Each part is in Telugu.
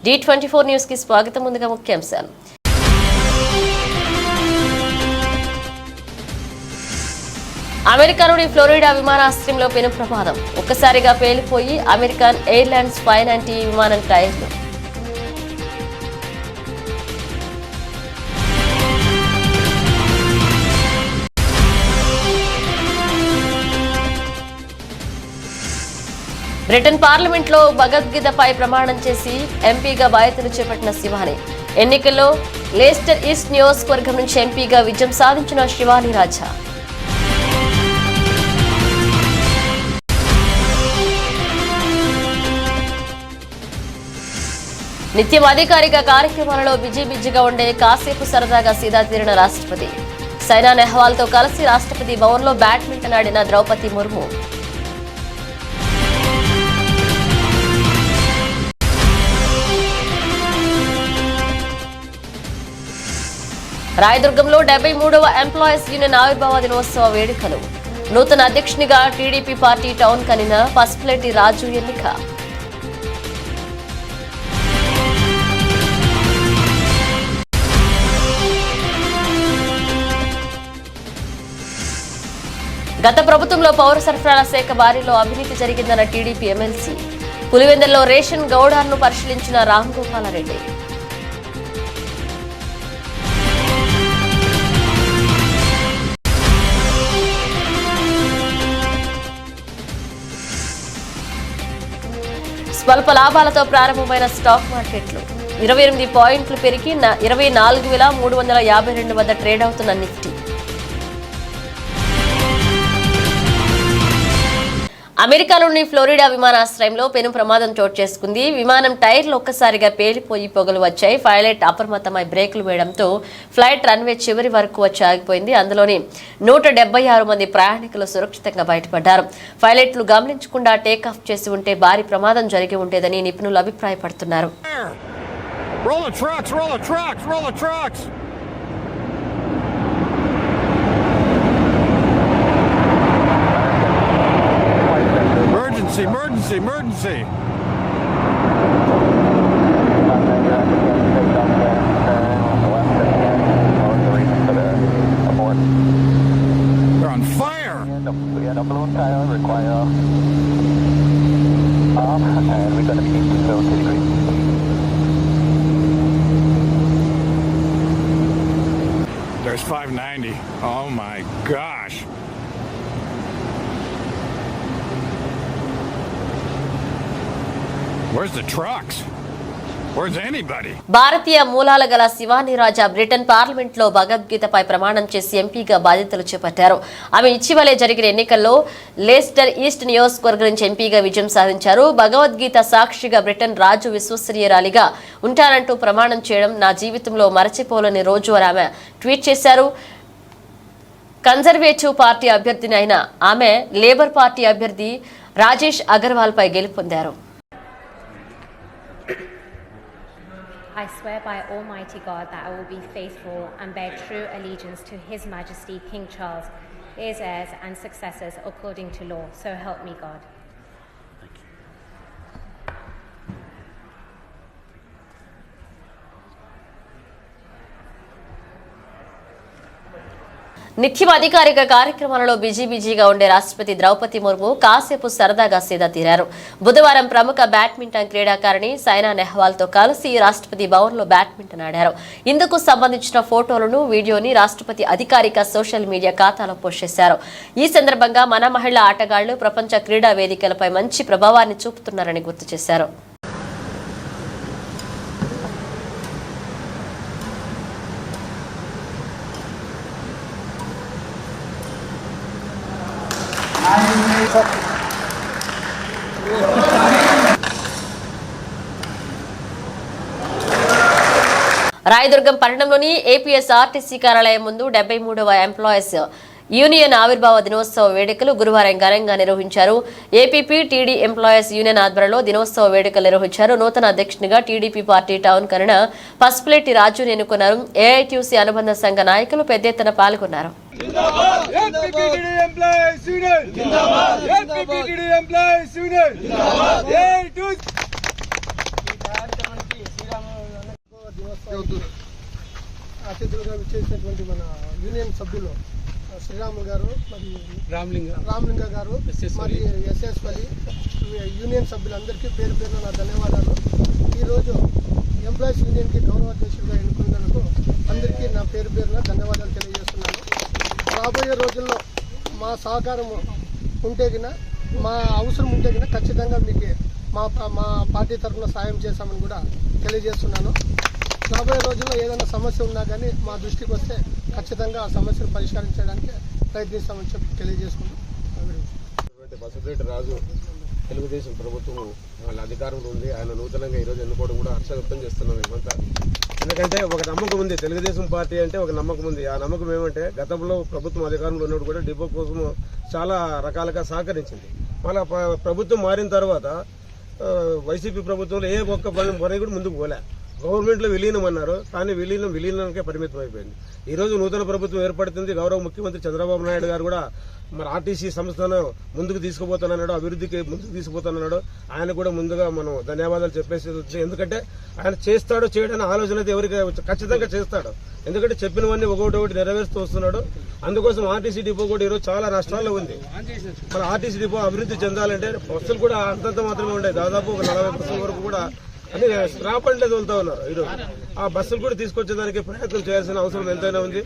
D24 న్యూస్ కి స్వాగతం. ముందుగా ముఖ్యాంశాలు. అమెరికాలోని ఫ్లోరిడా విమానాశ్రయంలో పెను ప్రమాదం. ఒక్కసారిగా పేలిపోయి అమెరికన్ ఎయిర్లైన్స్ ఫైన్ యాంటీ విమానం టైర్లు. బ్రిటన్ పార్లమెంట్లో భగవద్గీతపై ప్రమాణం చేసి ఎంపీగా బాధ్యతలు చేపట్టిన శివాని. ఎన్నికల్లో లెస్టర్ ఈస్ట్ నియోజకవర్గం నుంచి ఎంపీగా విజయం సాధించిన శివాని రాజా. నిత్యం అధికారిక కార్యక్రమాలలో బిజీగా ఉండే కాసేపు సరదాగా సీదా తీరిన రాష్ట్రపతి. సైనా నెహ్వాల్తో కలిసి రాష్ట్రపతి భవన్లో బ్యాడ్మింటన్ ఆడిన ద్రౌపది ముర్ము. రాయదుర్గంలో 73వ ఎంప్లాయీస్ యూనియన్ ఆవిర్భావ దినోత్సవ వేడుకలు. నూతన అధ్యక్షునిగా టీడీపీ పార్టీ టౌన్ కనిన పసుపులేటి రాజు ఎన్నిక. గత ప్రభుత్వంలో పౌర సరఫరాల శాఖ బారిలో అవినీతి జరిగిందన్న టీడీపీ ఎమ్మెల్సీ. పులివెందుల్లో రేషన్ గౌడార్ను పరిశీలించిన రాంగోపాలరెడ్డి. స్వల్ప లాభాలతో ప్రారంభమైన స్టాక్ మార్కెట్లు 28 పాయింట్లు పెరిగి 24,352 వద్ద ట్రేడ్ అవుతున్న నిఫ్టీ. అమెరికాలోని ఫ్లోరిడా విమానాశ్రయంలో పెను ప్రమాదం చోటు చేసుకుంది. విమానం టైర్లు ఒక్కసారిగా పేలిపోయి పొగలు వచ్చాయి. పైలట్ అప్రమత్తమై బ్రేకులు వేయడంతో ఫ్లైట్ రన్వే చివరి వరకు వచ్చి ఆగిపోయింది. అందులోని 176 మంది ప్రయాణికులు సురక్షితంగా బయటపడ్డారు. పైలట్లు గమనించకుండా టేకాఫ్ చేసి ఉంటే భారీ ప్రమాదం జరిగి ఉండేదని నిపుణులు అభిప్రాయపడుతున్నారు. Emergency! They're on fire! The balloon tire require arm, and we're going to be 70 degrees. There's 590. Oh my gosh! Where's the trucks? Where's anybody? భారతీయ మూలాల గల శివాని రాజా బ్రిటన్ పార్లమెంట్లో భగవద్గీతపై ప్రమాణం చేసి ఎంపీగా బాధ్యతలు చేపట్టారు. ఆమె ఇటీవలే జరిగిన ఎన్నికల్లో లెస్టర్ ఈస్ట్ నియోజకవర్గం నుంచి ఎంపీగా విజయం సాధించారు. భగవద్గీత సాక్షిగా బ్రిటన్ రాజు విశ్వసనీయురాలిగా ఉంటానంటూ ప్రమాణం చేయడం నా జీవితంలో మరచిపోలేని రోజు అని ఆమె ట్వీట్ చేశారు. కన్జర్వేటివ్ పార్టీ అభ్యర్థిని అయిన ఆమె లేబర్ పార్టీ అభ్యర్థి రాజేష్ అగర్వాల్ పై గెలుపొందారు. I swear by Almighty God that I will be faithful and bear true allegiance to His Majesty King Charles, his heirs and successors according to law. So help me God. నిత్యం అధికారిక కార్యక్రమాలలో బిజీగా ఉండే రాష్ట్రపతి ద్రౌపది ముర్ము కాసేపు సరదాగా సీదా తీరారు. బుధవారం ప్రముఖ బ్యాడ్మింటన్ క్రీడాకారిణి సైనా నెహ్వాల్తో కలిసి రాష్ట్రపతి భవన్లో బ్యాడ్మింటన్ ఆడారు. ఇందుకు సంబంధించిన ఫోటోలను, వీడియోని రాష్ట్రపతి అధికారిక సోషల్ మీడియా ఖాతాలో పోస్ట్ చేశారు. ఈ సందర్భంగా మన మహిళా ఆటగాళ్లు ప్రపంచ క్రీడా వేదికలపై మంచి ప్రభావాన్ని చూపుతున్నారని గుర్తు చేశారు. రాయదుర్గం పట్టణంలోని ఏపీఎస్ఆర్టీసీ కార్యాలయం ముందు 73వ ఎంప్లాయీస్ యూనియన్ ఆవిర్భావ దినోత్సవ వేడుకలు గురువారం ఘనంగా నిర్వహించారు. ఏపీపీ టీడీ ఎంప్లాయీస్ యూనియన్ ఆధ్వర్యంలో దినోత్సవ వేడుకలు నిర్వహించారు. నూతన అధ్యక్షునిగా టీడీపీ పార్టీ టౌన్ కనిన పసుపులేటి రాజును ఎన్నుకున్నారు. ఏఐటీయూసీ అనుబంధ సంఘ నాయకులు పెద్ద ఎత్తున పాల్గొన్నారు. అవుతుంది. అతిథులుగా విచ్చేసినటువంటి మన యూనియన్ సభ్యులు శ్రీరాములు గారు, మరి రామలింగ గారు, మరి ఎస్ఎస్ పల్లి యూనియన్ సభ్యులందరికీ పేరు పేరున నా ధన్యవాదాలు. ఈరోజు ఎంప్లాయీస్ యూనియన్కి గౌరవాధ్యక్షుడిగా ఎన్నుకున్నందుకు అందరికీ నా పేరు పేరున ధన్యవాదాలు తెలియజేస్తున్నాను. రాబోయే రోజుల్లో మా సహకారం ఉంటే గిన, మా అవసరం ఉంటే గిన ఖచ్చితంగా మీకు మా పార్టీ తరఫున సాయం చేశామని కూడా తెలియజేస్తున్నాను. రాబోయే రోజుల్లో ఏదైనా సమస్య ఉన్నా కానీ మా దృష్టికి వస్తే ఖచ్చితంగా ఆ సమస్యను పరిష్కరించడానికి ప్రయత్నిస్తామని చెప్పి తెలియజేసుకుంటాం. బసవరెడ్డి రాజు తెలుగుదేశం ప్రభుత్వం వాళ్ళ అధికారంలో ఉంది. ఆయన నూతనంగా ఈరోజు ఎన్నుకోవడం కూడా హర్ష వ్యక్తం చేస్తున్నాం మేమంతా. ఎందుకంటే ఒక నమ్మకం ఉంది, తెలుగుదేశం పార్టీ అంటే ఒక నమ్మకం ఉంది. ఆ నమ్మకం ఏమంటే గతంలో ప్రభుత్వం అధికారంలో ఉన్నప్పుడు కూడా డిపో కోసం చాలా రకాలుగా సహకరించింది. మళ్ళీ ప్రభుత్వం మారిన తర్వాత వైసీపీ ప్రభుత్వంలో ఏ ఒక్క పని కూడా ముందుకు పోలే. గవర్నమెంట్లో విలీనం అన్నారు, కానీ విలీనానికే పరిమితం అయిపోయింది. ఈరోజు నూతన ప్రభుత్వం ఏర్పడుతుంది. గౌరవ ముఖ్యమంత్రి చంద్రబాబు నాయుడు గారు కూడా మరి ఆర్టీసీ సంస్థను ముందుకు తీసుకుపోతానన్నాడు, అభివృద్ధికి ముందుకు తీసుకుపోతానన్నాడు. ఆయన కూడా ముందుగా మనం ధన్యవాదాలు చెప్పేసి, ఎందుకంటే ఆయన చేస్తాడో చేయడని ఆలోచన అయితే ఎవరికి ఖచ్చితంగా చేస్తాడు. ఎందుకంటే చెప్పినవన్నీ ఒకటి నెరవేరుస్తూ వస్తున్నాడు. అందుకోసం ఆర్టీసీ డిపో కూడా ఈరోజు చాలా రాష్ట్రాల్లో ఉంది. మన ఆర్టీసీ డిపో అభివృద్ధి చెందాలంటే బస్సులు కూడా అంతంత మాత్రమే ఉంటాయి. దాదాపు ఒక 40% వరకు కూడా అన్ని స్క్రాప్ అంటే తోలుతా ఉన్నారు. ఈరోజు ఆ బస్సులు కూడా తీసుకొచ్చేదానికి ప్రయత్నం చేయాల్సిన అవసరం ఎంతైనా ఉంది.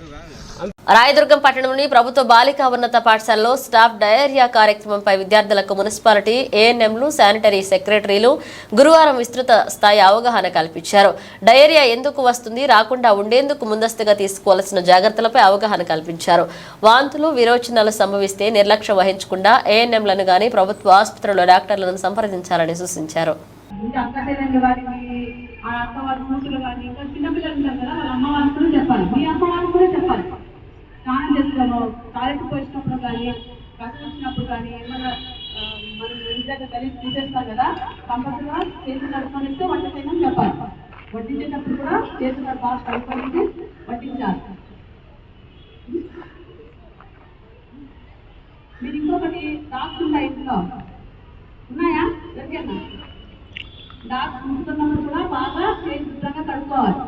రాయదుర్గం పట్టణంలోని ప్రభుత్వ బాలికా ఉన్నత పాఠశాలలో స్టాఫ్ డయేరియా కార్యక్రమంపై విద్యార్థులకు మున్సిపాలిటీ, ఏఎన్ఎంలు, శానిటరీ సెక్రటరీలు గురువారం విస్తృత స్థాయి అవగాహన కల్పించారు. డయేరియా ఎందుకు వస్తుంది, రాకుండా ఉండేందుకు ముందస్తుగా తీసుకోవాల్సిన జాగ్రత్తలపై అవగాహన కల్పించారు. వాంతులు, విరోచనాలు సంభవిస్తే నిర్లక్ష్యం వహించకుండా ఏఎన్ఎంలను గాని ప్రభుత్వ ఆసుపత్రుల్లో డాక్టర్లను సంప్రదించాలని సూచించారు. ఇంకా అక్కచెల్లెళ్ళ వారికి, ఆ అక్క వాళ్ళ కూతురు కానీ, ఇంకా చిన్నపిల్లలు ఉంటారు కదా, వాళ్ళ అమ్మ వాళ్ళకి కూడా చెప్పాలి, మీ అమ్మ వాళ్ళకి కూడా చెప్పాలి. స్నానం చేస్తున్నాము, టాయిలెట్కి వచ్చినప్పుడు కానీ, కష్టం వచ్చినప్పుడు కానీ, ఏమన్నా మనం ఇంటి దగ్గర కలిసి తీసేస్తాం కదా, కంపల్సరిగా చేతులు కడుక్కొనిస్తే వంట చేయడం చెప్పాలి. వడ్డించేటప్పుడు కూడా చేతులు బాగా కడుక్కొని వడ్డించాలి. మీరు ఇంకొకటి డాక్స్ ఉంటాయి ఇంట్లో, ఉన్నాయా? ఎవరికైనా డాక్స్ ముట్టుకున్నప్పుడు కూడా బాగా చేతి శుభ్రంగా కడుక్కోవాలి.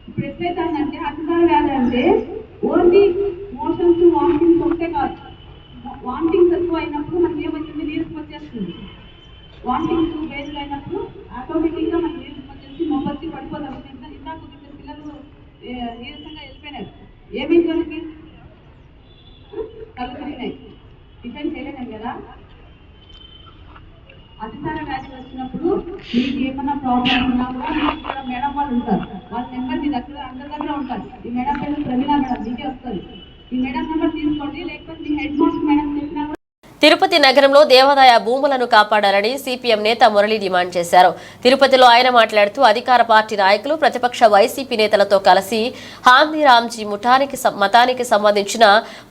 ఇప్పుడు ఎట్లయితే అంటే అతిసార వ్యాధి అంటే ఓన్లీ మోషన్స్, వామిటింగ్స్ ఒకటే కాదు. వామిటింగ్స్ ఎక్కువ అయినప్పుడు మనకి ఏమవుతుంది, నీరసం వచ్చేస్తుంది. వామిటింగ్స్ వేరులు అయినప్పుడు ఆటోమేటిక్గా మనకి నీరసం వచ్చేసి మొబ్బొచ్చి పడిపోతాం. ఇందాక పిల్లలు నీరసంగా వెళ్ళిపోయినారు. ఏమైంది వాళ్ళకి? కళ్ళు తిరిగినాయి, టిఫిన్ చేయలేము కదా. అతిసార వ్యాధి వచ్చినప్పుడు మీకు ఏమైనా ప్రాబ్లమ్ ఉన్నా కూడా ఇక్కడ మేడం వాళ్ళు ఉంటారు. వాళ్ళ నెంబర్ మీ దగ్గర అందరి దగ్గర ఉంటారు. ఈ మేడం పేరు ప్రవీణ మేడం, మీకే వస్తుంది. ఈ మేడం నెంబర్ తీసుకోండి, లేకపోతే మీ హెడ్ మాస్టర్ మేడం చెప్పినా కూడా. తిరుపతి నగరంలో దేవాదాయ భూములను కాపాడాలని సిపిఎం నేత మురళి డిమాండ్ చేశారు. తిరుపతిలో ఆయన మాట్లాడుతూ అధికార పార్టీ నాయకులు ప్రతిపక్ష వైసీపీ నేతలతో కలిసి హాందీరామ్జీ మతానికి సంబంధించిన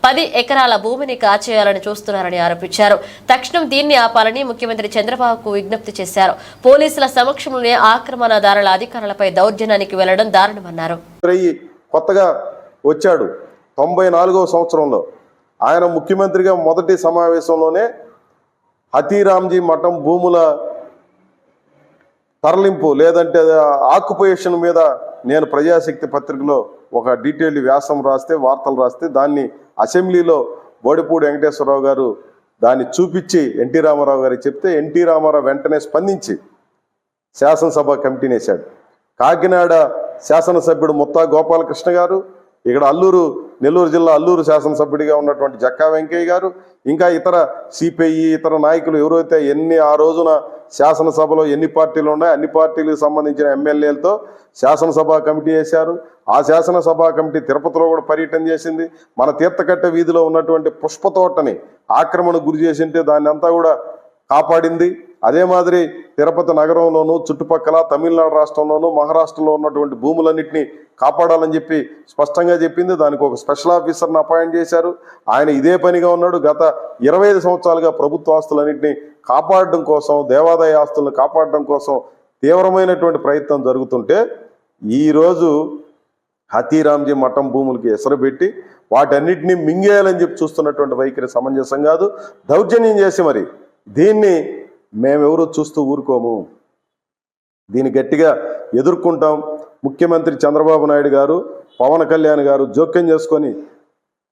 10 ఎకరాల భూమిని కాచేయాలని చూస్తున్నారని ఆరోపించారు. తక్షణం దీన్ని ఆపాలని ముఖ్యమంత్రి చంద్రబాబుకు విజ్ఞప్తి చేశారు. పోలీసుల సమక్షంలోనే ఆక్రమణదారుల అధికారులపై దౌర్జన్యానికి వెళ్లడం దారుణమన్నారు. కొత్తగా వచ్చాడు 94వ సంవత్సరంలో. ఆయన ముఖ్యమంత్రిగా మొదటి సమావేశంలోనే హతీరామ్జీ మఠం భూముల తరలింపు లేదంటే ఆక్యుపేషన్ మీద నేను ప్రజాశక్తి పత్రికలో ఒక డీటెయిల్డ్ వ్యాసం రాస్తే, వార్తలు రాస్తే, దాన్ని అసెంబ్లీలో బోడిపూడి వెంకటేశ్వరరావు గారు దాన్ని చూపించి ఎన్టీ రామారావు గారికి చెప్తే ఎన్టీ రామారావు వెంటనే స్పందించి శాసనసభ కమిటీని వేశాడు. కాకినాడ శాసనసభ్యుడు ముత్తా గోపాలకృష్ణ గారు, ఇక్కడ నెల్లూరు జిల్లా అల్లూరు శాసనసభ్యుడిగా ఉన్నటువంటి జక్కా వెంకయ్య గారు, ఇంకా ఇతర సిపిఐ ఇతర నాయకులు ఎవరైతే ఆ రోజున శాసనసభలో ఎన్ని పార్టీలు ఉన్నాయో అన్ని పార్టీలకు సంబంధించిన ఎమ్మెల్యేలతో శాసనసభ కమిటీ వేశారు. ఆ శాసనసభ కమిటీ తిరుపతిలో కూడా పర్యటన చేసింది. మన తీర్థకట్ట వీధిలో ఉన్నటువంటి పుష్పతోటని ఆక్రమణకు గురి చేసింటే దాన్ని అంతా కూడా కాపాడింది. అదే మాదిరి తిరుపతి నగరంలోనూ చుట్టుపక్కల తమిళనాడు రాష్ట్రంలోనూ మహారాష్ట్రలో ఉన్నటువంటి భూములన్నింటినీ కాపాడాలని చెప్పి స్పష్టంగా చెప్పింది. దానికి ఒక స్పెషల్ ఆఫీసర్ని అపాయింట్ చేశారు. ఆయన ఇదే పనిగా ఉన్నాడు. గత 25 సంవత్సరాలుగా ప్రభుత్వ ఆస్తులన్నింటినీ కాపాడడం కోసం, దేవాదాయ ఆస్తులను కాపాడడం కోసం తీవ్రమైనటువంటి ప్రయత్నం జరుగుతుంటే ఈరోజు హతీరామ్జీ మఠం భూములకి ఎసరు పెట్టి వాటన్నిటినీ మింగేయాలని చెప్పి చూస్తున్నటువంటి వైఖరి సమంజసం కాదు. దౌర్జన్యం చేసి మరి దీన్ని మేమెవరూ చూస్తూ ఊరుకోము. దీన్ని గట్టిగా ఎదుర్కొంటాం. ముఖ్యమంత్రి చంద్రబాబు నాయుడు గారు, పవన్ కళ్యాణ్ గారు జోక్యం చేసుకొని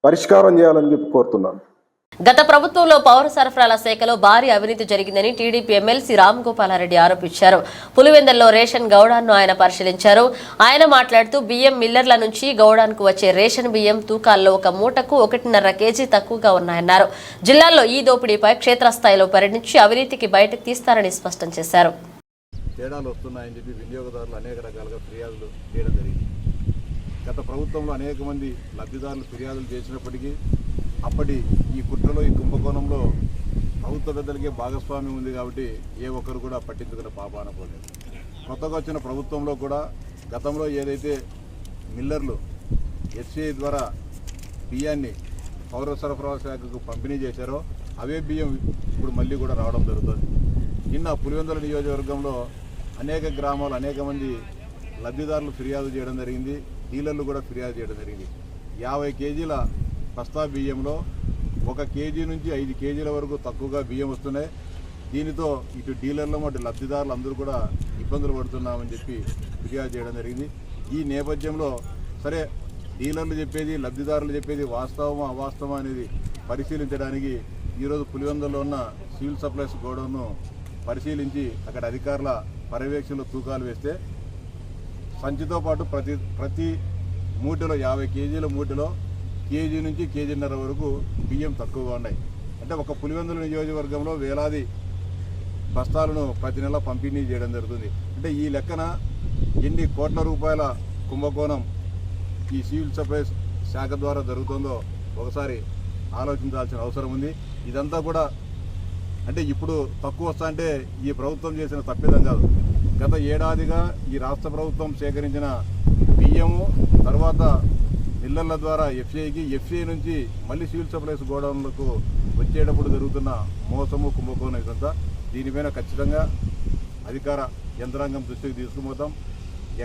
పరిష్కారం చేయాలని చెప్పి కోరుతున్నాను. గత ప్రభుత్వంలో పౌర సరఫరాల శాఖలో భారీ అవినీతి జరిగిందని టీడీపీ ఎమ్మెల్సీ రామ్ గోపాలారెడ్డి ఆరోపించారు. పులివెందుల్లో రేషన్ గౌడాన్ను ఆయన పరిశీలించారు. ఆయన మాట్లాడుతూ బియ్యం మిల్లర్ల నుంచి గౌడాన్కు వచ్చే రేషన్ బియ్యం తూకాల్లో ఒక మూటకు 1.5 కేజీ తక్కువగా ఉన్నాయన్నారు. జిల్లాల్లో ఈ దోపిడీపై క్షేత్రస్థాయిలో పరిణించి అవినీతికి బయటకు తీస్తారని స్పష్టం చేశారు. తేడాలు వస్తున్నాయని చెప్పి వినియోగదారులు అనేక రకాలుగా ఫిర్యాదులు చేయడం జరిగింది. గత ప్రభుత్వంలో అనేక మంది లబ్ధిదారులు ఫిర్యాదులు చేసినప్పటికీ అప్పటి ఈ కుట్రలో, ఈ కుంభకోణంలో ప్రభుత్వ పెద్దలకే భాగస్వామ్యం ఉంది కాబట్టి ఏ ఒక్కరు కూడా పట్టించుకునే పాపాన పోలేదు. కొత్తగా వచ్చిన ప్రభుత్వంలో కూడా గతంలో ఏదైతే మిల్లర్లు ఎఫ్సిఐ ద్వారా బియ్యాన్ని పౌర సరఫరా శాఖకు పంపిణీ చేశారో అవే బియ్యం ఇప్పుడు మళ్ళీ కూడా రావడం జరుగుతుంది. నిన్న పులివెందుల నియోజకవర్గంలో అనేక గ్రామాలు అనేక మంది లబ్ధిదారులు ఫిర్యాదు చేయడం జరిగింది. డీలర్లు కూడా ఫిర్యాదు చేయడం జరిగింది. 50 కేజీల బస్తా బియ్యంలో 1 కేజీ నుంచి 5 కేజీల వరకు తక్కువగా బియ్యం వస్తున్నాయి. దీనితో ఇటు డీలర్లు అటు లబ్ధిదారులు అందరూ కూడా ఇబ్బందులు పడుతున్నామని చెప్పి ఫిర్యాదు చేయడం జరిగింది. ఈ నేపథ్యంలో సరే డీలర్లు చెప్పేది, లబ్ధిదారులు చెప్పేది వాస్తవమా అవాస్తవమా అనేది పరిశీలించడానికి ఈరోజు పులివెందులలో ఉన్న సివిల్ సప్లైస్ గోడౌన్ను పరిశీలించి అక్కడ అధికారుల పర్యవేక్షణలో తూకాలు వేస్తే సంచితో పాటు ప్రతి మూటలో 50 కేజీల మూటలో కేజీ నుంచి కేజీన్నర వరకు బియ్యం తక్కువగా ఉన్నాయి. అంటే ఒక పులివెందుల నియోజకవర్గంలో వేలాది బస్తాలను ప్రతి నెల పంపిణీ చేయడం జరుగుతుంది. అంటే ఈ లెక్కన ఎన్ని కోట్ల రూపాయల కుంభకోణం ఈ సివిల్ సప్లైస్ శాఖ ద్వారా జరుగుతుందో ఒకసారి ఆలోచించాల్సిన అవసరం ఉంది. ఇదంతా కూడా అంటే ఇప్పుడు తక్కువ వస్తా అంటే ఈ ప్రభుత్వం చేసిన తప్పిదం కాదు. గత ఏడాదిగా ఈ రాష్ట్ర ప్రభుత్వం సేకరించిన బియ్యము తర్వాత మిల్లర్ల ద్వారా ఎఫ్సిఐ నుంచి మళ్ళీ సివిల్ సప్లైస్ గోడౌన్లకు వచ్చేటప్పుడు జరుగుతున్న మోసము కుంభకోణం ఇదంతా. దీనిపైన ఖచ్చితంగా అధికార యంత్రాంగం దృష్టికి తీసుకుపోతాం.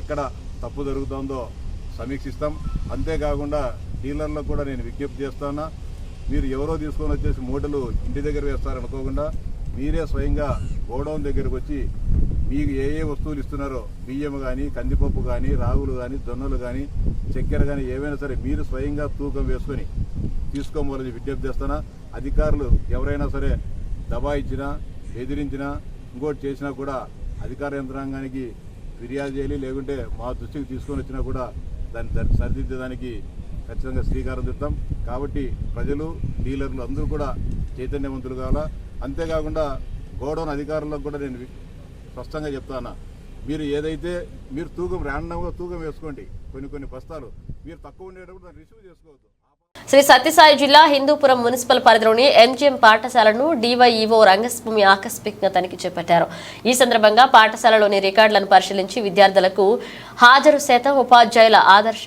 ఎక్కడ తప్పు జరుగుతుందో సమీక్షిస్తాం. అంతేకాకుండా డీలర్లకు కూడా నేను విజ్ఞప్తి చేస్తున్నా, మీరు ఎవరో తీసుకొని వచ్చేసి మూటలు ఇంటి దగ్గర వేస్తారనుకోకుండా మీరే స్వయంగా గోడౌన్ దగ్గరకు వచ్చి మీకు ఏ వస్తువులు ఇస్తున్నారో బియ్యం కానీ, కందిపప్పు కానీ, రాగులు కానీ, జొన్నలు కానీ, చక్కెర కానీ ఏవైనా సరే మీరు స్వయంగా తూకం వేసుకొని తీసుకోవాలని విజ్ఞప్తి చేస్తున్నా. అధికారులు ఎవరైనా సరే దబాయించినా, బెదిరించినా, ఇంకోటి చేసినా కూడా అధికార యంత్రాంగానికి ఫిర్యాదు చేయాలి. లేకుంటే మా దృష్టికి తీసుకొని వచ్చినా కూడా దాన్ని సరిదిద్దడానికి ఖచ్చితంగా శ్రీకారం చుడతాం. కాబట్టి ప్రజలు, డీలర్లు అందరూ కూడా చైతన్యవంతులు కావాలా. అంతేకాకుండా గోడౌన్ అధికారులకు కూడా నేను స్పష్టంగా చెప్తాను, మీరు ఏదైతే మీరు తూకం ర్యాండమ్గా తూకం వేసుకోండి. కొన్ని బస్తాలు మీరు తక్కువ ఉండేటప్పుడు దాన్ని రిసీవ్ చేసుకోవద్దు. శ్రీ సత్యసాయి జిల్లా హిందూపురం మున్సిపల్ పరిధిలోని ఎంజిఎం పాఠశాలను డివైఈఓ రంగస్వామి ఆకస్మికంగా తనిఖీ చేపట్టారు. ఈ సందర్భంగా పాఠశాలలోని రికార్డులను పరిశీలించి విద్యార్థులకు హాజరు శాతం, ఉపాధ్యాయుల ఆదర్శ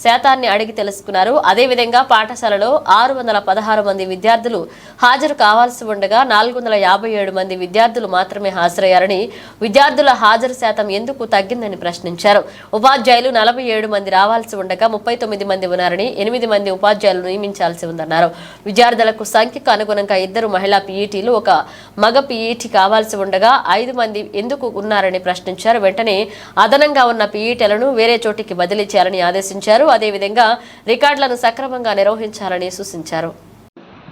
శాతాన్ని అడిగి తెలుసుకున్నారు. అదేవిధంగా పాఠశాలలో 616 మంది విద్యార్థులు హాజరు కావాల్సి ఉండగా 457 మంది విద్యార్థులు మాత్రమే హాజరయ్యారని, విద్యార్థుల హాజరు శాతం ఎందుకు తగ్గిందని ప్రశ్నించారు. ఉపాధ్యాయులు 47 మంది రావాల్సి ఉండగా 39 మంది ఉన్నారని, 8 మంది ఉపాధ్యాయులు నియమించాల్సి ఉందన్నారు. విద్యార్థులకు సంఖ్యకు అనుగుణంగా 2 మహిళా పీఈటీలు, 1 మగ పీఈటీ కావాల్సి ఉండగా 5 మంది ఎందుకు ఉన్నారని ప్రశ్నించారు. వెంటనే అదనంగా ఉన్న పీఈటీలను వేరే చోటికి బదిలీ చేయాలని ఆదేశించారు. అదేవిధంగా రికార్డులను సక్రమంగా నిర్వహించాలని సూచించారు.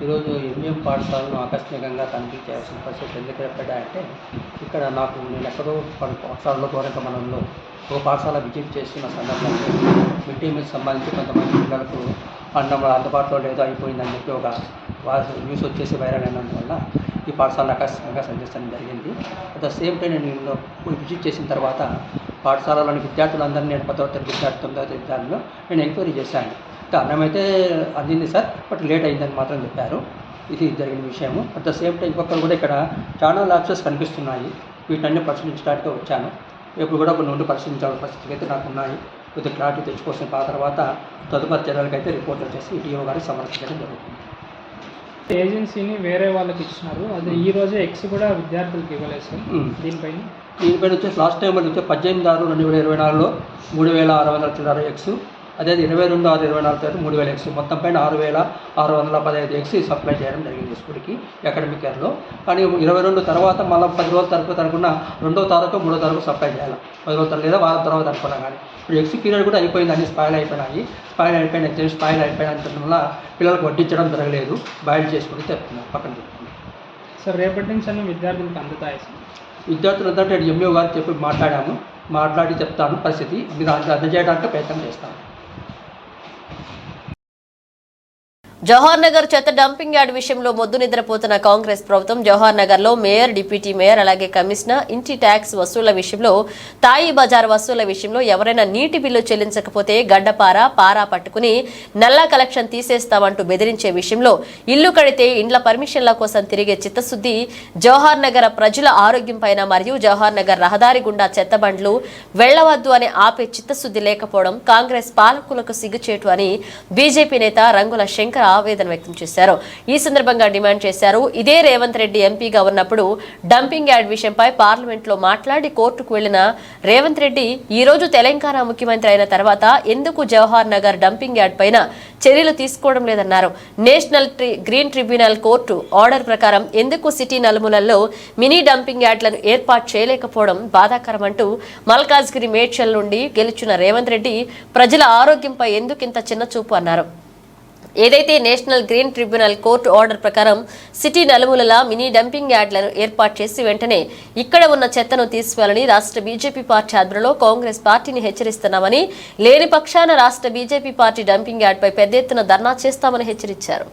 ఈరోజు ఎంజిఎం పాఠశాలను ఆకస్మికంగా తనిఖీ చేయాల్సిన పరిస్థితి ఎందుకు ఏర్పడ్డాయంటే, ఇక్కడ నేను ఎక్కడో పాఠశాలలో గోరంకమనంలో ఒక పాఠశాల విజిట్ చేస్తున్న సందర్భంలో మిడ్ డే మీల్కి సంబంధించి కొంతమంది పిల్లలకు అన్నం అందుబాటులో లేదో అయిపోయిందని చెప్పి ఒక న్యూస్ వచ్చేసి వైరల్ అయినందువల్ల ఈ పాఠశాలను ఆకస్మికంగా సందర్శించడం జరిగింది. అట్ ద సేమ్ టైం నేను విజిట్ చేసిన తర్వాత పాఠశాలలోని విద్యార్థులందరినీ నేను 10వ తరగతి విద్యార్థి 9వ తరగతి విద్యార్థులు నేను ఎంక్వైరీ చేశాను. అన్నం అయితే అందింది సార్, బట్ లేట్ అయిందని మాత్రం చెప్పారు. ఇది జరిగిన విషయము. అట్ ద సేమ్ టైం ఇంకొకరు కూడా ఇక్కడ చాలా ల్యాబ్సెస్ కనిపిస్తున్నాయి. వీటన్ని పరిశీలించడానికి వచ్చాను. ఇప్పుడు కూడా కొన్ని నుండి పరిశీలించాల్సిన పరిస్థితికి అయితే నాకు ఉన్నాయి. కొద్దిగా క్లారిటీ తెచ్చుకోవాల్సిన తర్వాత తదుపరి చర్యలకైతే రిపోర్ట్ వచ్చేసి ఈటీఓ గారికి సమర్పించడం జరుగుతుంది. ఏజెన్సీని వేరే వాళ్ళకి ఇచ్చినారు, అది ఈ రోజే ఎక్స్ కూడా విద్యార్థులకు ఇవ్వలేదు సార్. దీనిపైన వచ్చేసి లాస్ట్ టైం వచ్చి 18/6/2024లో 3600 చిల్లర ఎక్స్, అదే 22/6/24 3000 ఎక్స్ మొత్తం పైన 6615 ఎక్స్ సప్లై చేయడం జరిగింది స్కూల్కి అకాడమిక్ ఇయర్లో. కానీ 22 తర్వాత మళ్ళీ 10 రోజుల తరపు అనుకున్న 2వ తారీఖు 3వ తారీఖు సప్లై చేయాలి, 10 రోజుల లేదా వారం తర్వాత అనుకున్నా. కానీ ఇప్పుడు ఎక్స్ పీరియడ్ కూడా అయిపోయింది, అన్ని స్పాయిల్ అయిపోయినాయి. స్పాయిల్ అయిపోయిన వల్ల పిల్లలకు వడ్డించడం జరగలేదు, బాయిల్ చేసుకుని చెప్తున్నారు పక్కన చెప్తున్నారు. సార్ రేపటి నుంచి అన్న విద్యార్థులకు అందుతాయి సార్? విద్యార్థులంతా ఎంఈఓ గారు చెప్పి మాట్లాడి చెప్తాను పరిస్థితి, మీరు అందజేయడానికి ప్రయత్నం చేస్తాను. జవహర్ నగర్ చెత్త డంపింగ్ యార్డ్ విషయంలో మొద్దు నిద్రపోతున్న కాంగ్రెస్ ప్రభుత్వం జవహర్ నగర్ లో మేయర్, డిప్యూటీ మేయర్ అలాగే కమిషనర్ ఇంటి ట్యాక్స్ వసూళ్ల విషయంలో, తాయి బజార్ వసూళ్ల విషయంలో ఎవరైనా నీటి బిల్లు చెల్లించకపోతే గడ్డపార పారా పట్టుకుని నల్లా కలెక్షన్ తీసేస్తామంటూ బెదిరించే విషయంలో, ఇల్లు కడితే ఇండ్ల పర్మిషన్ల కోసం తిరిగే చిత్తశుద్ధి, జవహర్ నగర్ ప్రజల ఆరోగ్యం పైన మరియు జవహర్ నగర్ రహదారి గుండా చెత్త బండ్లు వెళ్లవద్దు అని ఆపే చిత్తశుద్ధి లేకపోవడం కాంగ్రెస్ పాలకులకు సిగ్గుచేటు అని బీజేపీ నేత రంగుల శంకర్ ఆవేదన వ్యక్తం చేశారు. ఈ సందర్భంగా డిమాండ్ చేశారు. ఇదే రేవంత్ రెడ్డి ఎంపీగా ఉన్నప్పుడు డంపింగ్ యార్డ్ విషయంపై పార్లమెంట్ లో మాట్లాడి కోర్టుకు వెళ్లిన రేవంత్ రెడ్డి ఈ రోజు తెలంగాణ ముఖ్యమంత్రి అయిన తర్వాత ఎందుకు జవహర్ నగర్ డంపింగ్ యార్డ్ పైన చర్యలు తీసుకోవడం లేదన్నారు. National green tribunal court order ప్రకారం ఎందుకు సిటీ నలుమూలల్లో మినీ డంపింగ్ యార్డ్లను ఏర్పాటు చేయలేకపోవడం బాధాకరమంటూ మల్కాజ్గిరి మేడ్చల్ నుండి గెలిచిన రేవంత్ రెడ్డి ప్రజల ఆరోగ్యంపై ఎందుకింత చిన్న చూపు అన్నారు. ఏదైతే national green tribunal court order ప్రకారం సిటీ నలుమూలలా మినీ డంపింగ్ యార్డ్లను ఏర్పాటు చేసి వెంటనే ఇక్కడ ఉన్న చెత్తను తీసివేయాలని రాష్ట్ర బీజేపీ పార్టీ ఆధ్వర్యంలో కాంగ్రెస్ పార్టీని హెచ్చరిస్తున్నామని, లేని పక్షాన రాష్ట్ర బీజేపీ పార్టీ డంపింగ్ యార్డ్పై పెద్ద ఎత్తున ధర్నా చేస్తామని హెచ్చరించారు.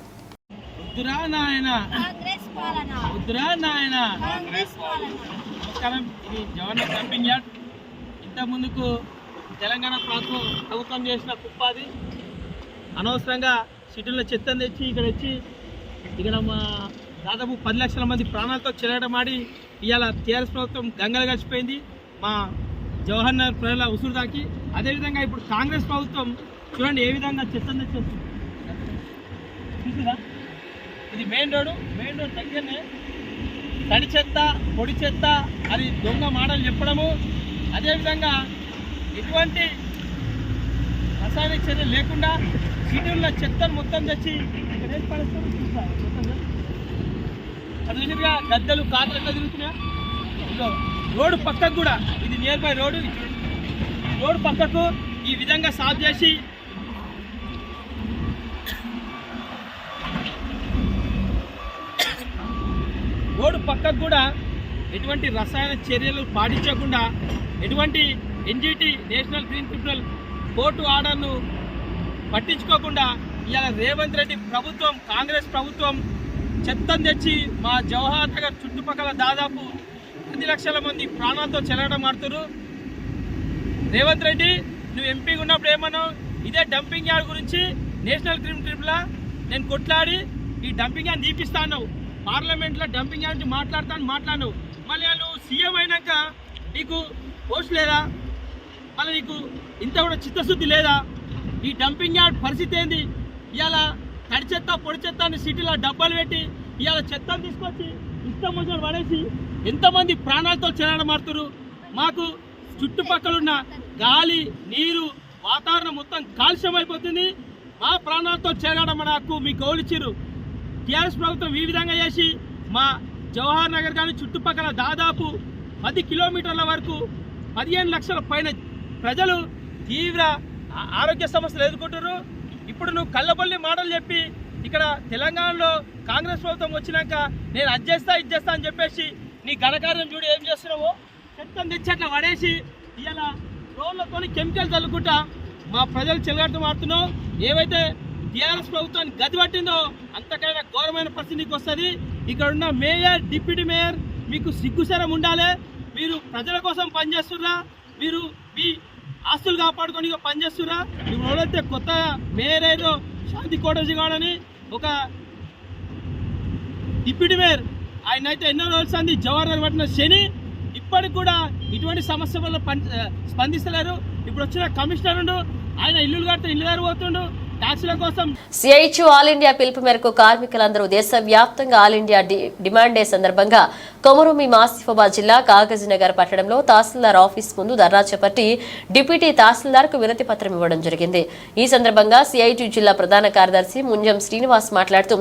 తెలంగాణ ప్రభుత్వం చేసిన కుప్పాది అనవసరంగా సిటీలో చెత్తను తెచ్చి ఇక్కడ మా దాదాపు 10 లక్షల మంది ప్రాణాలతో చెలగటమాడి ఇవాళ టీఆర్ఎస్ ప్రభుత్వం గంగలు గడిచిపోయింది మా జవహర్ నగర్ ప్రజల ఉసురు దాకి. అదేవిధంగా ఇప్పుడు కాంగ్రెస్ ప్రభుత్వం చూడండి ఏ విధంగా చెత్తను తెచ్చేస్తుంది. చూసారా, ఇది మెయిన్ రోడ్డు దగ్గరనే తడి చెత్త పొడి చెత్త అది దొంగ మాటలు చెప్పడము, అదేవిధంగా ఎటువంటి రసాయనిక చర్యలు లేకుండా సిటీల్లో చెత్తను మొత్తం తెచ్చి ఇక్కడ వేసి పడేస్తారు. చూసిగా గద్దెలు కార్లు ఎట్లా తిరుగుతున్నాయా, ఇదో రోడ్డు పక్కకు కూడా ఇది నియర్ బై రోడ్డు, రోడ్డు పక్కకు ఈ విధంగా సాఫ్ చేసి రోడ్డు పక్కకు కూడా ఎటువంటి రసాయన చర్యలు పాటించకుండా ఎటువంటి NGT national green tribunal court ఆర్డర్ను పట్టించుకోకుండా ఇవాళ రేవంత్ రెడ్డి ప్రభుత్వం కాంగ్రెస్ ప్రభుత్వం చెత్తను తెచ్చి మా జవహర్ నగర్ చుట్టుపక్కల దాదాపు 10 లక్షల మంది ప్రాణాలతో చెలగటమాడుతారు. రేవంత్ రెడ్డి నువ్వు ఎంపీగా ఉన్నప్పుడు ఏమన్నావు, ఇదే డంపింగ్ యార్డ్ గురించి నేషనల్ గ్రీన్ ట్రిబ్యునల్ నేను కొట్లాడి ఈ డంపింగ్ యార్డ్ తీపిస్తాను, పార్లమెంట్లో డంపింగ్ యార్డ్ మాట్లాడినావు. మళ్ళీ నువ్వు సీఎం అయినాక నీకు పోస్ట్ లేదా, మళ్ళీ నీకు ఇంత కూడా చిత్తశుద్ధి లేదా? ఈ డంపింగ్ యార్డ్ పరిస్థితి ఏంది? ఇవాళ తడి చెత్త పొడి చెత్త అని సిటీలో డబ్బాలు పెట్టి ఇవాళ చెత్తను తీసుకొచ్చి ఇష్టం వచ్చిన పడేసి ఎంతమంది ప్రాణాలతో చెలగటమాడుతున్నారు. మాకు చుట్టుపక్కలున్న గాలి నీరు వాతావరణం మొత్తం కాలుష్యం అయిపోతుంది. మా ప్రాణాలతో చెలగడం హక్కు మీకు గౌలిచ్చిరు. టీఆర్ఎస్ ప్రభుత్వం ఈ విధంగా చేసి మా జవహర్ నగర్ కానీ చుట్టుపక్కల దాదాపు 10 కిలోమీటర్ల వరకు 15 లక్షల పైన ప్రజలు తీవ్ర ఆరోగ్య సమస్యలు ఎదుర్కొంటారు. ఇప్పుడు నువ్వు కళ్ళబొల్లి మాటలు చెప్పి ఇక్కడ తెలంగాణలో కాంగ్రెస్ ప్రభుత్వం వచ్చినాక నేను అది చేస్తా ఇది చేస్తా అని చెప్పేసి నీ ఘనకార్యం చూడు ఏం చేస్తున్నావో, చెత్తను తెచ్చి అట్లా పడేసి ఇలా రోడ్లతో కెమికల్ చల్లుకుంటా మా ప్రజలు చెలగాటమాడుతున్నావు. ఏవైతే టీఆర్ఎస్ ప్రభుత్వాన్ని గది పట్టిందో అంతకైనా ఘోరమైన పరిస్థితి నీకు వస్తుంది. ఇక్కడ ఉన్న మేయర్, డిప్యూటీ మేయర్ మీకు సిగ్గుసరం ఉండాలి. మీరు ప్రజల కోసం పనిచేస్తుర్రా, మీరు మీ ఆస్తులు కాపాడుకొని పనిచేస్తుర్రా? ఇప్పుడు ఎవరైతే కొత్త మేయర్ ఏదో శాంతి కోటేజీ గాడని ఒక డిప్యూటీ మేయర్ ఆయన అయితే ఎన్నో రోజులు అంది జవహర్ నగర్ పట్టిన శని ఇప్పటికి కూడా ఇటువంటి సమస్య వల్ల స్పందిస్తలేరు. ఇప్పుడు వచ్చిన కమిషనర్ ఆయన ఇల్లులు కడితే ఇల్లు దగ్గర పోతుండు, ట్యాక్సుల కోసం సిఐటియు ఆల్ ఇండియా పిలుపు మేరకు కార్మికులందరూ దేశవ్యాప్తంగా ఆల్ ఇండియా డిమాండ్ డే సందర్భంగా కొమరుమి ఆసిఫాబాద్ జిల్లా కాగజ్నగర్ పట్టణంలో తహసీల్దార్ ఆఫీస్ ముందు ధర్నా చేపట్టి డిప్యూటీ తహసీల్దార్కు వినతి పత్రం ఇవ్వడం జరిగింది. ఈ సందర్భంగా సిఐటియు జిల్లా ప్రధాన కార్యదర్శి ముంజం శ్రీనివాస్ మాట్లాడుతూ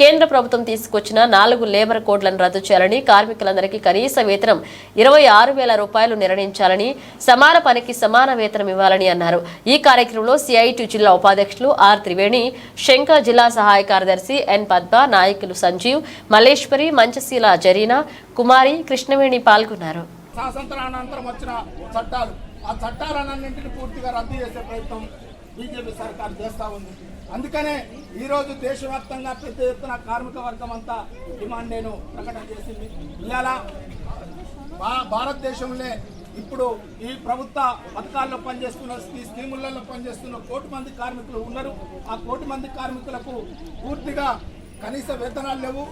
కేంద్ర ప్రభుత్వం తీసుకొచ్చిన 4 లేబర్ కోడ్లను రద్దు చేయాలని, కార్మికులందరికీ కనీస వేతనం 26,000 రూపాయలు నిర్ణయించాలని, సమాన పనికి సమాన వేతనం ఇవ్వాలని అన్నారు. ఈ కార్యక్రమంలో సిఐటియు జిల్లా ఉపాధ్యక్షులు ఆర్ త్రివేణి, శంకర్ జిల్లా సహాయ కార్యదర్శి ఎన్ పద్మ, నాయకులు సంజీవ్, మల్లేశ్వరి, మంచశీల, జరీనా, కుమారి, కృష్ణవేణి పాల్గొన్నారు. స్వాతంత్రానంతరం వచ్చిన చట్టాలు, ఆ చట్టాలన్నింటినీ పూర్తిగా రద్దు చేసే ప్రయత్నం బీజేపీ సర్కారు చేస్తూ ఉంది. అందుకనే ఈరోజు దేశవ్యాప్తంగా పెద్ద ఎత్తున కార్మిక వర్గం అంతా డిమాండ్ నేను ప్రకటన చేసింది. ఇవాళ భారతదేశంలో ఇప్పుడు ఈ ప్రభుత్వ పథకాల్లో పనిచేస్తున్న, ఈ స్కీములలో పనిచేస్తున్న 1 కోటి మంది కార్మికులు ఉన్నారు. ఆ 1 కోటి మంది కార్మికులకు పూర్తిగా కనీస వేతనాలు లేవు,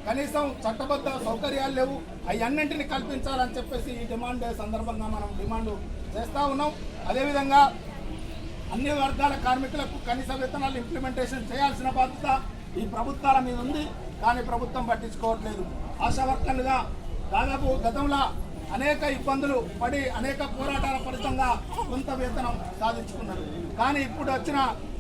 కనీసం చట్టబద్ధ సౌకర్యాలు లేవు. అవన్నింటినీ కల్పించాలని చెప్పేసి ఈ డిమాండ్ సందర్భంగా మనం డిమాండ్ చేస్తూ ఉన్నాం. అదేవిధంగా అన్ని వర్గాల కార్మికులకు కనీస వేతనాలు ఇంప్లిమెంటేషన్ చేయాల్సిన బాధ్యత ఈ ప్రభుత్వాల మీద ఉంది. కానీ ప్రభుత్వం పట్టించుకోవట్లేదు. ఆశా వర్కర్లుగా దాదాపు గతంలో అనేక ఇబ్బందులు పడి అనేక పోరాటాల ఫలితంగా కొంత వేతనం సాధించుకున్నారు. కానీ ఇప్పుడు వచ్చిన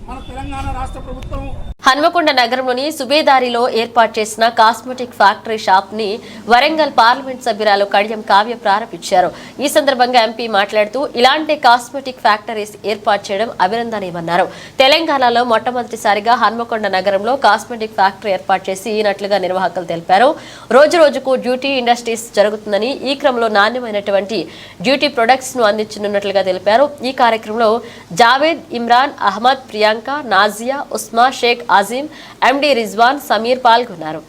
మన తెలంగాణ రాష్ట్ర ప్రభుత్వం హన్మకొండ నగరంలోని సుబేదారిలో ఏర్పాటు చేసిన కాస్మెటిక్ ఫ్యాక్టరీ షాప్ ని వరంగల్ పార్లమెంట్ సభ్యురాలు కడియం కావ్య ప్రారంభించారు. ఈ సందర్భంగా ఎంపీ మాట్లాడుతూ ఇలాంటి కాస్మెటిక్ ఫ్యాక్టరీస్ ఏర్పాటు చేయడం అభినందనీయమన్నారు. తెలంగాణలో మొట్టమొదటిసారిగా హన్మకొండ నగరంలో కాస్మెటిక్ ఫ్యాక్టరీ ఏర్పాటు చేసినట్లుగా నిర్వాహకులు తెలిపారు. రోజు రోజుకు డ్యూటీ ఇండస్ట్రీస్ జరుగుతుందని, ఈ క్రమంలో నాణ్యమైనటువంటి డ్యూటీ ప్రొడక్ట్స్ ను అందించనున్నట్లుగా తెలిపారు. ఈ కార్యక్రమంలో జావేద్, ఇమ్రాన్, అహ్మద్, ప్రియాంక, నాజియా, ఉస్మా, షేక్ ఆజిమ్, ఎండి రిజ్వాన్, సమీర్ పాల్గొన్నారు.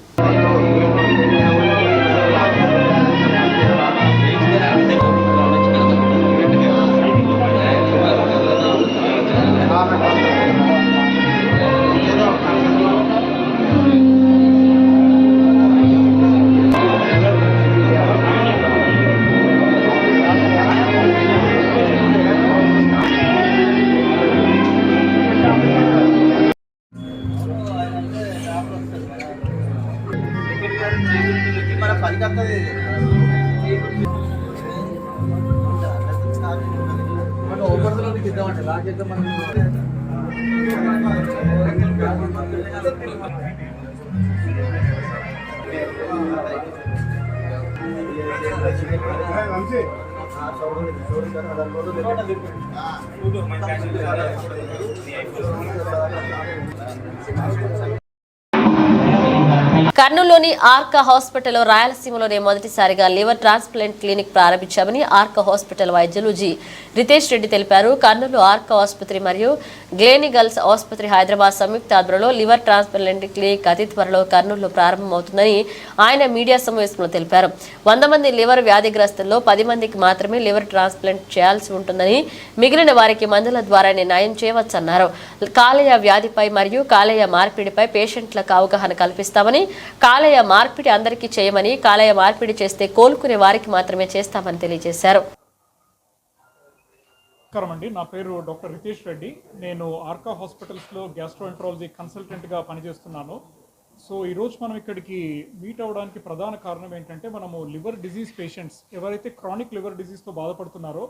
కర్నూలులోని ఆర్కా హాస్పిటల్లో రాయలసీమలోనే మొదటిసారిగా లివర్ ట్రాన్స్ప్లాంట్ క్లినిక్ ప్రారంభించామని ఆర్కా హాస్పిటల్ వైద్యులు జి రితేష్ రెడ్డి తెలిపారు. కర్నూలు ఆర్కా ఆసుపత్రి మరియు గ్లేనిగల్స్ ఆసుపత్రి హైదరాబాద్ సంయుక్త ఆధ్వర్యంలో లివర్ ట్రాన్స్ప్లాంట్ క్లినిక్ అతి త్వరలో కర్నూలులో ప్రారంభమవుతుందని ఆయన మీడియా సమావేశంలో తెలిపారు. 100 మంది లివర్ వ్యాధిగ్రస్తుల్లో 10 మందికి మాత్రమే లివర్ ట్రాన్స్ప్లాంట్ చేయాల్సి ఉంటుందని, మిగిలిన వారికి మందుల ద్వారానే నయం చేయవచ్చన్నారు. కాలేయ వ్యాధిపై మరియు కాలేయ మార్పిడిపై పేషెంట్లకు అవగాహన కల్పిస్తామని, కాలేయ మార్పిడి అందరికీ చేయమని, కాలేయ మార్పిడి చేస్తే కోలుకునే వారికి మాత్రమే చేస్తామని తెలియజేశారు. నమస్కారం, నా పేరు డాక్టర్ రితేష్ రెడ్డి. నేను ఆర్కా హాస్పిటల్స్లో గ్యాస్ట్రోఎంట్రాలజీ కన్సల్టెంట్గా పనిచేస్తున్నాను. సో ఈరోజు మనం ఇక్కడికి మీట్ అవ్వడానికి ప్రధాన కారణం ఏంటంటే, మనము లివర్ డిజీజ్ పేషెంట్స్ ఎవరైతే క్రానిక్ లివర్ డిజీజ్తో బాధపడుతున్నారో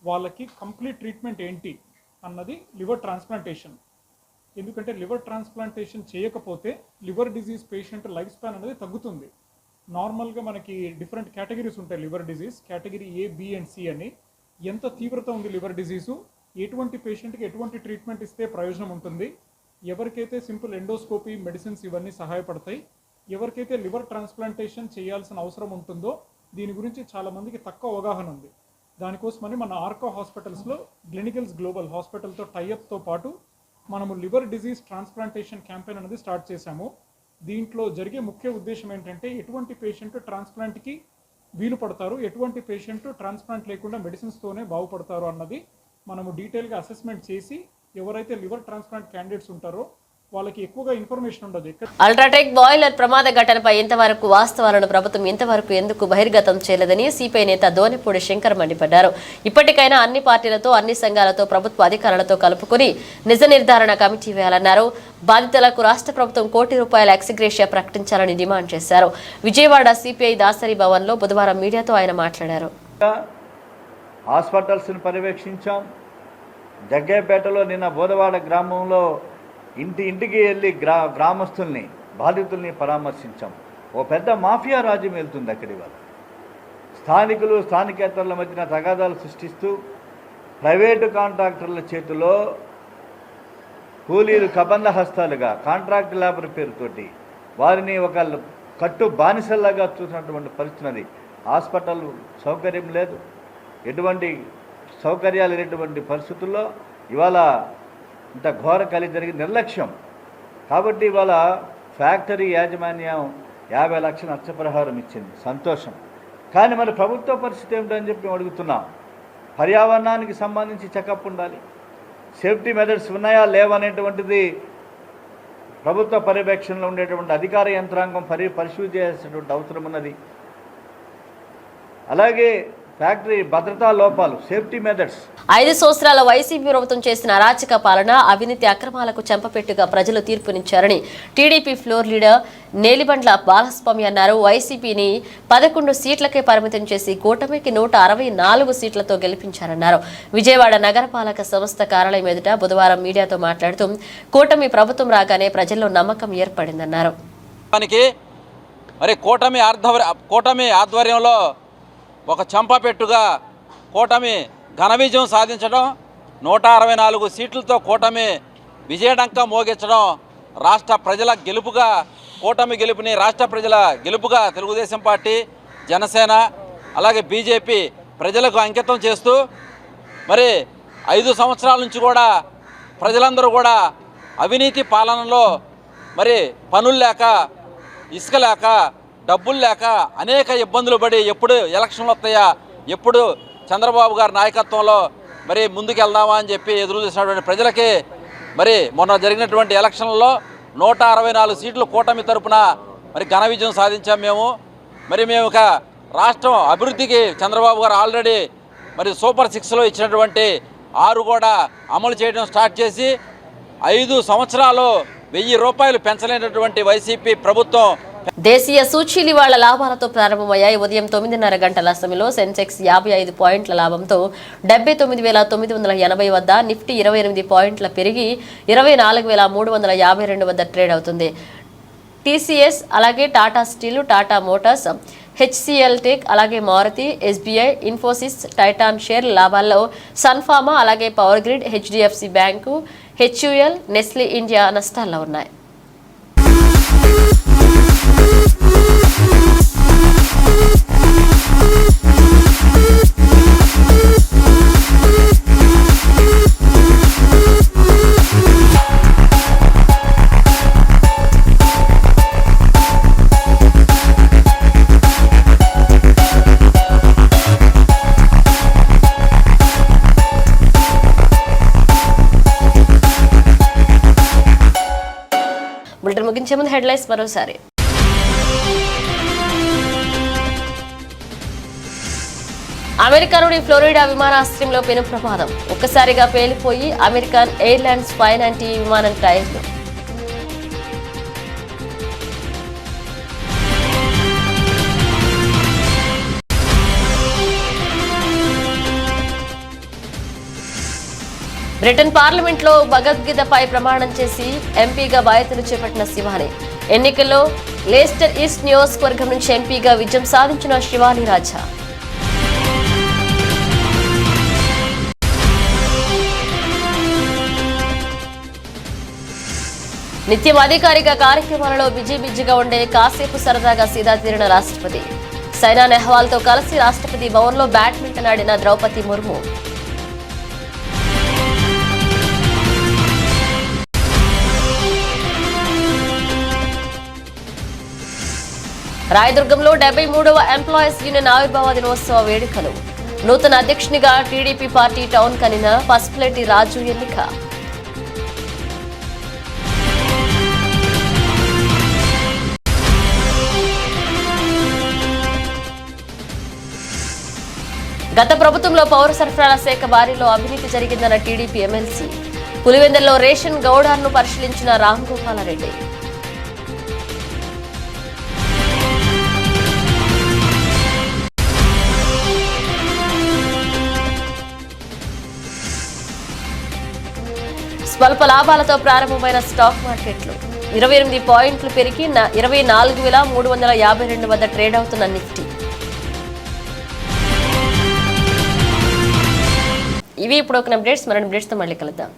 వాళ్ళకి కంప్లీట్ ట్రీట్మెంట్ ఏంటి అన్నది లివర్ ట్రాన్స్ప్లాంటేషన్. ఎందుకంటే లివర్ ట్రాన్స్ప్లాంటేషన్ చేయకపోతే liver disease patient life span అనేది తగ్గుతుంది. నార్మల్గా మనకి డిఫరెంట్ కేటగిరీస్ ఉంటాయి liver disease, category A, B and C అని. ఎంత తీవ్రత ఉంది లివర్ డిజీజు, ఎటువంటి పేషెంట్కి ఎటువంటి ట్రీట్మెంట్ ఇస్తే ప్రయోజనం ఉంటుంది, ఎవరికైతే సింపుల్ ఎండోస్కోపీ, మెడిసిన్స్ ఇవన్నీ సహాయపడతాయి, ఎవరికైతే లివర్ ట్రాన్స్ప్లాంటేషన్ చేయాల్సిన అవసరం ఉంటుందో దీని గురించి చాలామందికి తక్కువ అవగాహన ఉంది. దానికోసమని మన ఆర్కా హాస్పిటల్స్లో గ్లినికల్స్ గ్లోబల్ హాస్పిటల్తో టైఅప్తో పాటు మనము లివర్ డిజీజ్ ట్రాన్స్ప్లాంటేషన్ క్యాంపెయిన్ అనేది స్టార్ట్ చేశాము. దీంట్లో జరిగే ముఖ్య ఉద్దేశం ఏంటంటే, ఎటువంటి పేషెంట్ ట్రాన్స్ప్లాంట్కి వీలు పడతారు, ఎటువంటి పేషెంట్ ట్రాన్స్ప్లాంట్ లేకుండా మెడిసిన్స్తోనే బాగుపడతారు అన్నది మనము డీటెయిల్గా అసెస్మెంట్ చేసి, ఎవరైతే లివర్ ట్రాన్స్ప్లాంట్ క్యాండిడేట్స్ ఉంటారో వాళ్ళకి ఎక్కువగా ఇన్ఫర్మేషన్ ఉండదు. అల్ట్రాటెక్ బాయిలర్ ప్రమాద ఘటనపై ఇంతవరకు వాస్తవాలను ప్రభుత్వం ఇంతవరకు ఎందుకు బహిర్గతం చేయలేదని సిపిఐ నేత దోనెపూడి శంకర్ మండిపడ్డారు. ఇప్పటికైనా అన్ని పార్టీలతో అన్ని సంఘాలతో ప్రభుత్వ అధికారులతో కలుపుకుని నిజ నిర్ధారణ కమిటీ వేయాలన్నారు. బాధితులకు రాష్ట్ర ప్రభుత్వం ₹1 కోటి ఎక్స్గ్రేషియా ప్రకటించాలని డిమాండ్ చేశారు. విజయవాడ సిపిఐ దాసరి భవన్లో బుధవారం మీడియాతో ఆయన మాట్లాడారు. హాస్పిటల్స్ని పర్యవేక్షించాం. జగ్గయ్యపేటలో నిన్న బోధవాడ గ్రామంలో ఇంటికి వెళ్ళి గ్రామస్తుల్ని బాధితుల్ని పరామర్శించాం. ఓ పెద్ద మాఫియా రాజ్యం వెళ్తుంది అక్కడి వల్ల. స్థానికులు స్థానికేతరుల మధ్యన తగాదాలు సృష్టిస్తూ ప్రైవేటు కాంట్రాక్టర్ల చేతిలో కూలీలు కబంధ హస్తాలుగా కాంట్రాక్ట్ లేబర్ పేరుతోటి వారిని ఒక కట్టు బానిసల్లాగా చూసినటువంటి పరిస్థితి. హాస్పిటల్ సౌకర్యం లేదు, ఎటువంటి సౌకర్యాలు లేనటువంటి పరిస్థితుల్లో ఇవాళ ఇంత ఘోర కలి జరిగి నిర్లక్ష్యం. కాబట్టి ఇవాళ ఫ్యాక్టరీ యాజమాన్యం 50 లక్షల నష్టపరిహారం ఇచ్చింది, సంతోషం. కానీ మరి ప్రభుత్వ పరిస్థితి ఏమిటని చెప్పి అడుగుతున్నాం. పర్యావరణానికి సంబంధించి చెకప్ ఉండాలి, సేఫ్టీ మెథడ్స్ ఉన్నాయా లేవనేటువంటిది ప్రభుత్వ పర్యవేక్షణలో ఉండేటువంటి అధికార యంత్రాంగం పరిశీలన చేయాల్సినటువంటి అవసరం ఉన్నది. అలాగే ఫ్యాక్టరీ భద్రతా లోపాలు, సేఫ్టీ మెథడ్స్. 5 సంవత్సరాల వైసీపీ ప్రభుత్వం చేసిన అరాచక పాలన, అవినీతి అక్రమాలకు చెంపపెట్టుగా ప్రజలు తీర్పునిచ్చారని టీడీపీ ఫ్లోర్ లీడర్ నేలిబండ్ల బాలస్వామి అన్నారు. వైసీపీని 11 సీట్లకే పరిమితం చేసి కూటమికి 164 సీట్లతో గెలిపించారన్నారు. విజయవాడ నగరపాలక సంస్థ కార్యాలయం ఎదుట బుధవారం మీడియాతో మాట్లాడుతూ కూటమి ప్రభుత్వం రాగానే ప్రజల్లో నమ్మకం ఏర్పడిందన్నారు. మరి కూటమి ఆధ్వర్యంలో ఒక చంపపెట్టుగా కూటమి ఘన విజయం సాధించడం, 164 సీట్లతో కూటమి విజయడంక మోగించడం రాష్ట్ర ప్రజల గెలుపుగా, కూటమి గెలుపుని రాష్ట్ర ప్రజల గెలుపుగా తెలుగుదేశం పార్టీ, జనసేన అలాగే బీజేపీ ప్రజలకు అంకితం చేస్తూ మరి 5 సంవత్సరాల నుంచి కూడా ప్రజలందరూ కూడా అవినీతి పాలనలో మరి పనులు లేక, ఇసుక లేక, డబ్బులు లేక అనేక ఇబ్బందులు పడి ఎప్పుడు ఎలక్షన్లు వస్తాయా, ఎప్పుడు చంద్రబాబు గారి నాయకత్వంలో మరి ముందుకెళ్దామా అని చెప్పి ఎదురు చూసినటువంటి ప్రజలకి మరి మొన్న జరిగినటువంటి ఎలక్షన్లలో 164 సీట్లు కూటమి తరపున మరి ఘన విజయం సాధించాం మేము. మరి మేము ఇక రాష్ట్రం అభివృద్ధికి చంద్రబాబు గారు ఆల్రెడీ మరి సూపర్ 6లో ఇచ్చినటువంటి 6 కూడా అమలు చేయడం స్టార్ట్ చేసి 5 సంవత్సరాలు ₹1000 పెంచలేనటువంటి వైసీపీ ప్రభుత్వం. దేశీయ సూచీలు ఇవాళ లాభాలతో ప్రారంభమయ్యాయి. ఉదయం 9:30 గంటల సమయంలో సెన్సెక్స్ 55 పాయింట్ల లాభంతో 79,980 వద్ద, నిఫ్టీ 28 పాయింట్ల పెరిగి 24,352 వద్ద ట్రేడ్ అవుతుంది. టీసీఎస్ అలాగే Tata Steel, Tata Motors, HCL Tech అలాగే Maruti, SBI, Infosys, Titan share లాభాల్లో సన్ఫార్మా అలాగే Power Grid, HDFC Bank, HUL, Nestle India నష్టాల్లో ఉన్నాయి. బులెటిన్ ముగించే ముందు హెడ్లైన్స్ మరోసారి. అమెరికా నుండి ఫ్లోరిడా విమానాశ్రయంలో పెను ప్రమాదం, ఒక్కసారిగా పేలిపోయి అమెరికన్ ఎయిర్లైన్స్ ఫైన్ యాంటీ విమానం టైర్లు. బ్రిటన్ పార్లమెంట్లో భగవద్గీతపై ప్రమాణం చేసి ఎంపీగా బాధ్యతలు చేపట్టిన శివాని. ఎన్నికల్లో లేస్టర్ ఈస్ట్ నియోజకవర్గం నుంచి ఎంపీగా విజయం సాధించిన శివాని రాజా. నిత్యం అధికారిక కార్యక్రమాలలో బిజీగా ఉండే కాసేపు సరదాగా సీదా తీరిన రాష్ట్రపతి. సైనా నెహ్వాల్తో కలిసి రాష్ట్రపతి భవన్లో బ్యాడ్మింటన్ ఆడిన ద్రౌపది ముర్ము. రాయదుర్గంలో 73వ ఎంప్లాయీస్ యూనియన్ ఆవిర్భావ దినోత్సవ వేడుకలు. నూతన అధ్యక్షునిగా టీడీపీ పార్టీ టౌన్ కనిన పసుపులెట్టి రాజు ఎన్నిక. గత ప్రభుత్వంలో పౌర సరఫరాల శాఖ బారిలో అవినీతి జరిగిందన్న టీడీపీ ఎమ్మెల్సీ. పులివెందులలో రేషన్ గౌడార్ను పరిశీలించిన రాంగోపాలరెడ్డి. స్వల్ప లాభాలతో ప్రారంభమైన స్టాక్ మార్కెట్లు 28 పాయింట్లు పెరిగి 24,352 వద్ద ట్రేడ్ అవుతున్న నిఫ్టీ. ఇవి ఇప్పుడు ఒక అప్డేట్స్. మరిన్ని అప్డేట్స్తో మళ్ళీ కలుద్దాం.